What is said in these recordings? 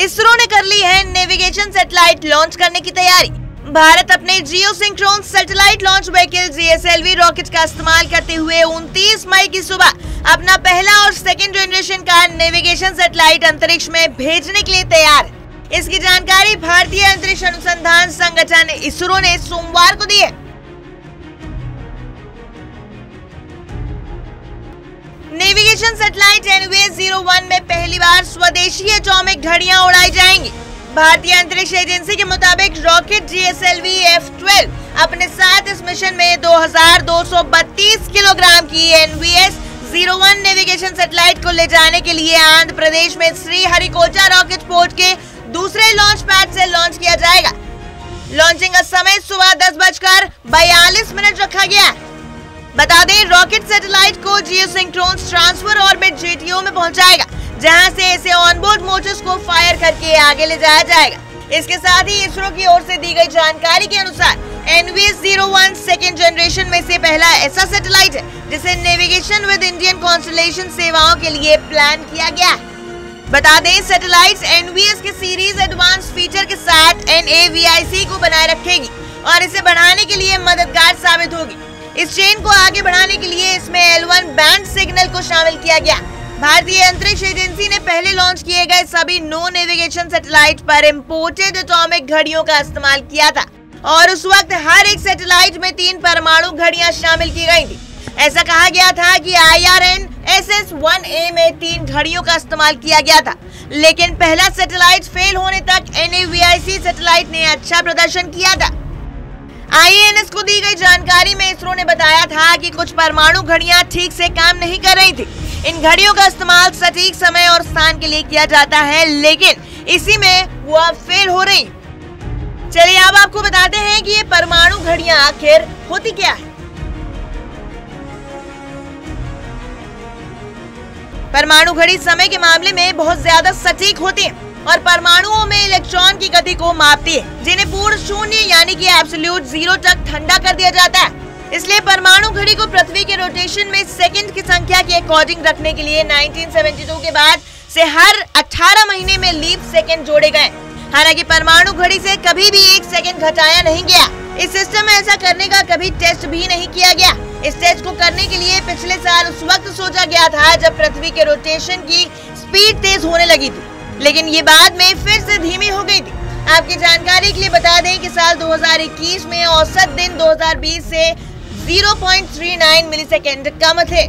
इसरो ने कर ली है नेविगेशन सैटेलाइट लॉन्च करने की तैयारी। भारत अपने geosynchronous satellite launch vehicle GSLV rocket का इस्तेमाल करते हुए 29 मई की सुबह अपना पहला और सेकेंड जनरेशन का नेविगेशन सैटेलाइट अंतरिक्ष में भेजने के लिए तैयार है। इसकी जानकारी भारतीय अंतरिक्ष अनुसंधान संगठन इसरो ने सोमवार को दी है। नेविगेशन सैटेलाइट NVS-01 में पहली बार स्वदेशी एटॉमिक घड़ियां उड़ाई जाएंगी। भारतीय अंतरिक्ष एजेंसी के मुताबिक रॉकेट GSLV F-12 अपने साथ इस मिशन में 2232 किलोग्राम की NVS-01 नेविगेशन सैटेलाइट को ले जाने के लिए आंध्र प्रदेश में श्रीहरिकोटा रॉकेट पोर्ट के दूसरे लॉन्च पैड से लॉन्च किया जाएगा। लॉन्चिंग का समय सुबह 10:42 रखा गया है। बता दें, रॉकेट सैटेलाइट को जियोसिंक्रोन ट्रांसफर ऑर्बिट GTO में पहुंचाएगा, जहां से इसे ऑनबोर्ड मोटर्स को फायर करके आगे ले जाया जाएगा। इसके साथ ही इसरो की ओर से दी गई जानकारी के अनुसार NVS-01 सेकेंड जनरेशन में से पहला ऐसा सैटेलाइट है जिसे नेविगेशन विद इंडियन कॉन्स्टलेशन सेवाओं के लिए प्लान किया गया है। बता दें, सैटेलाइट NVS के सीरीज एडवांस फीचर के साथ NAVIC को बनाए रखेगी और इसे बढ़ाने के लिए मददगार साबित होगी। इस चेन को आगे बढ़ाने के लिए इसमें L1 बैंड सिग्नल को शामिल किया गया। भारतीय अंतरिक्ष एजेंसी ने पहले लॉन्च किए गए सभी नो नेविगेशन सैटेलाइट पर इंपोर्टेड एटॉमिक घड़ियों का इस्तेमाल किया था और उस वक्त हर एक सैटेलाइट में 3 परमाणु घड़ियां शामिल की गई थी। ऐसा कहा गया था कि IRN-SS-1A में 3 घड़ियों का इस्तेमाल किया गया था, लेकिन पहला सैटेलाइट फेल होने तक NAVIC सैटेलाइट ने अच्छा प्रदर्शन किया था। IANS को दी गई जानकारी में इसरो ने बताया था कि कुछ परमाणु घड़ियां ठीक से काम नहीं कर रही थी। इन घड़ियों का इस्तेमाल सटीक समय और स्थान के लिए किया जाता है, लेकिन इसी में वो अब फेल हो रही। चलिए अब आपको बताते हैं कि ये परमाणु घड़ियां आखिर होती क्या है। परमाणु घड़ी समय के मामले में बहुत ज्यादा सटीक होती है और परमाणुओं में इलेक्ट्रॉन की गति को मापती है, जिन्हें पूर्ण शून्य यानी कि एब्सोल्यूट जीरो तक ठंडा कर दिया जाता है। इसलिए परमाणु घड़ी को पृथ्वी के रोटेशन में सेकंड की संख्या के अकॉर्डिंग रखने के लिए 1972 के बाद से हर 18 महीने में लीप सेकंड जोड़े गए। हालांकि परमाणु घड़ी से कभी भी 1 सेकंड घटाया नहीं गया। इस सिस्टम में ऐसा करने का कभी टेस्ट भी नहीं किया गया। इस टेस्ट को करने के लिए पिछले साल उस वक्त सोचा गया था जब पृथ्वी के रोटेशन की स्पीड तेज होने लगी थी, लेकिन ये बाद में फिर से धीमी हो गई थी। आपकी जानकारी के लिए बता दें कि साल 2021 में औसत दिन 2020 से 0.39 मिलीसेकंड कम थे।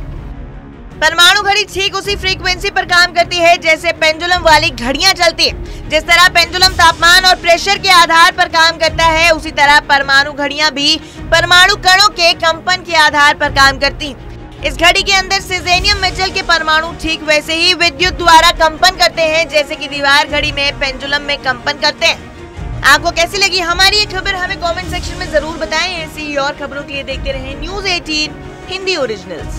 परमाणु घड़ी ठीक उसी फ्रीक्वेंसी पर काम करती है जैसे पेंडुलम वाली घड़ियां चलती है। जिस तरह पेंडुलम तापमान और प्रेशर के आधार पर काम करता है, उसी तरह परमाणु घड़ियां भी परमाणु कणों के कंपन के आधार पर काम करती हैं। इस घड़ी के अंदर सीज़ेनियम मेटल के परमाणु ठीक वैसे ही विद्युत द्वारा कंपन करते हैं जैसे कि दीवार घड़ी में पेंडुलम में कंपन करते हैं। आपको कैसी लगी हमारी ये खबर, हमें कमेंट सेक्शन में जरूर बताएं। ऐसी और खबरों के लिए देखते रहें News 18 हिंदी ओरिजिनल्स।